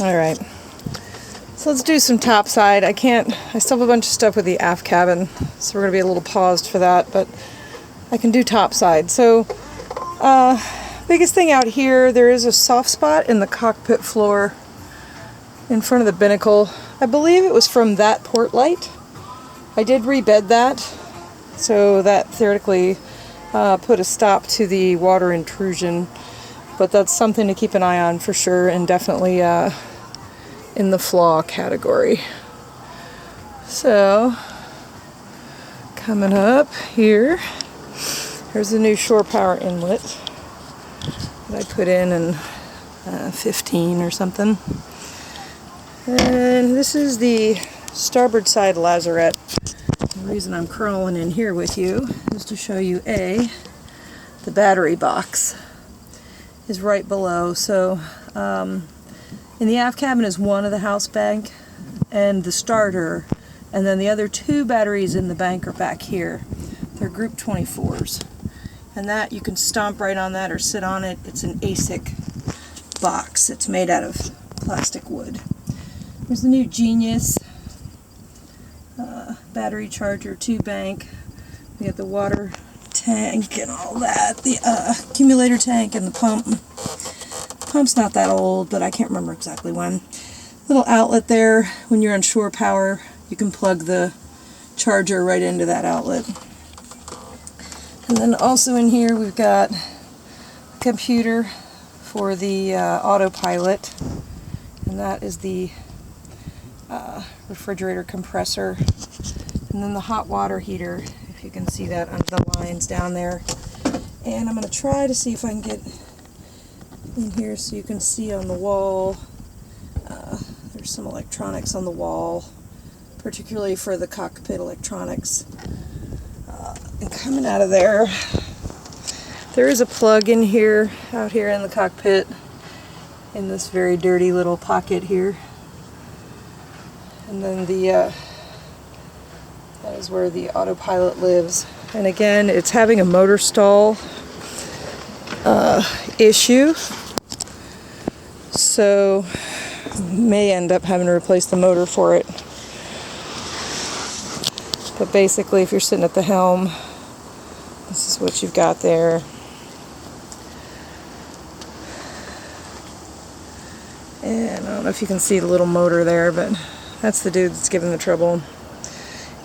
Alright, so let's do some topside. I still have a bunch of stuff with the aft cabin, so we're going to be a little paused for that, but I can do topside. So, biggest thing out here, there is a soft spot in the cockpit floor in front of the binnacle. I believe it was from that port light. I did rebed that, so that theoretically put a stop to the water intrusion, but that's something to keep an eye on for sure, and definitely in the flaw category. So, coming up here, there's the new shore power inlet that I put in 15 or something. And this is the starboard side lazarette. The reason I'm crawling in here with you is to show you the battery box is right below. So in the aft cabin is one of the house bank and the starter, and then the other two batteries in the bank are back here. They're group 24s, and that you can stomp right on that or sit on it. It's an ASIC box. It's made out of plastic wood. There's the new Genius battery charger 2 bank. We got the water tank and all that, the accumulator tank and the pump. Pump's not that old, but I can't remember exactly when. Little outlet there. When you're on shore power, you can plug the charger right into that outlet. And then also in here we've got a computer for the autopilot, and that is the refrigerator compressor. And then the hot water heater, if you can see that under the lines down there. And I'm going to try to see if I can get in here so you can see on the wall. There's some electronics on the wall, particularly for the cockpit electronics. And coming out of there, there is a plug in here, out here in the cockpit, in this very dirty little pocket here. And then that is where the autopilot lives. And again, it's having a motor stall issue, so may end up having to replace the motor for it. But basically, if you're sitting at the helm, this is what you've got there. And I don't know if you can see the little motor there, but that's the dude that's giving the trouble.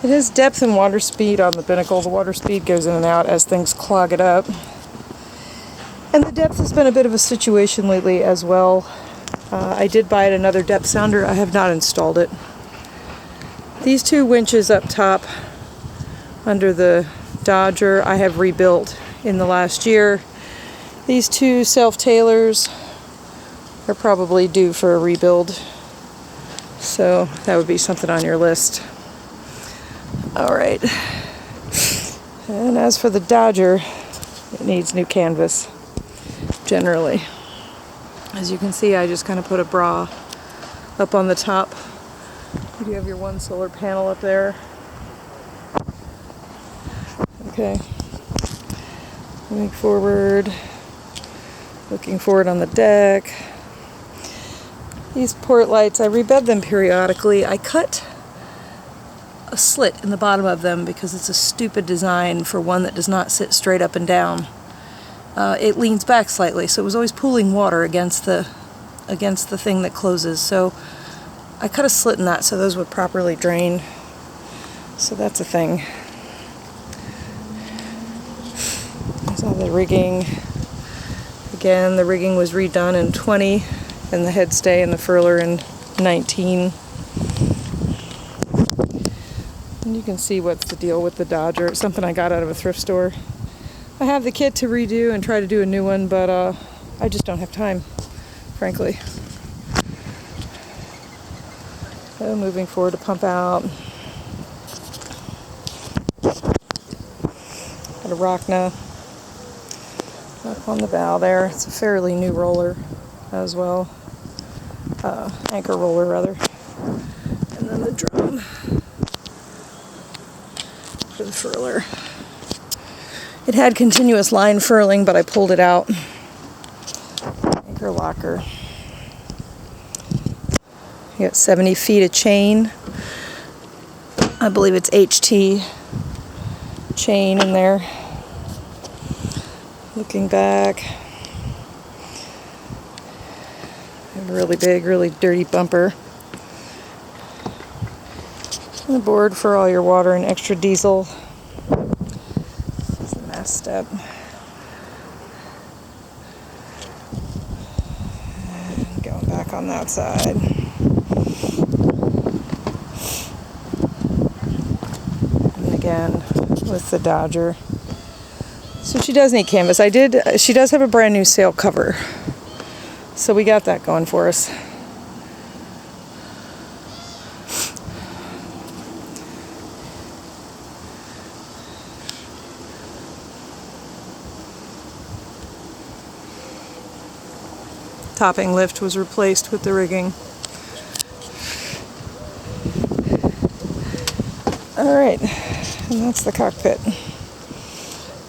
It has depth and water speed on the binnacle. The water speed goes in and out as things clog it up. And the depth has been a bit of a situation lately as well. I did buy it another depth sounder. I have not installed it. These two winches up top under the Dodger I have rebuilt in the last year. These two self-tailers are probably due for a rebuild, so that would be something on your list. Alright, and as for the Dodger, it needs new canvas generally. As you can see, I just kind of put a bra up on the top. You do have your one solar panel up there. Okay, moving forward, looking forward on the deck. These port lights, I rebed them periodically. I cut a slit in the bottom of them because it's a stupid design for one that does not sit straight up and down. It leans back slightly, so it was always pooling water against the thing that closes. So I cut a slit in that so those would properly drain. So that's a thing. There's all the rigging. Again, the rigging was redone in 20, and the headstay and the furler in 19. And you can see what's the deal with the Dodger. It's something I got out of a thrift store. I have the kit to redo and try to do a new one, but I just don't have time, frankly. So moving forward to pump out. Got a Rockna up on the bow there. It's a fairly new roller as well. Anchor roller rather. And then the drum for the furler. It had continuous line furling, but I pulled it out. Anchor locker. You got 70 feet of chain. I believe it's HT chain in there. Looking back, a really big, really dirty bumper. And a board for all your water and extra diesel. It's a mast step. And going back on that side. And again with the Dodger. So she does need canvas. She does have a brand new sail cover. So we got that going for us. Topping lift was replaced with the rigging. Alright, and that's the cockpit.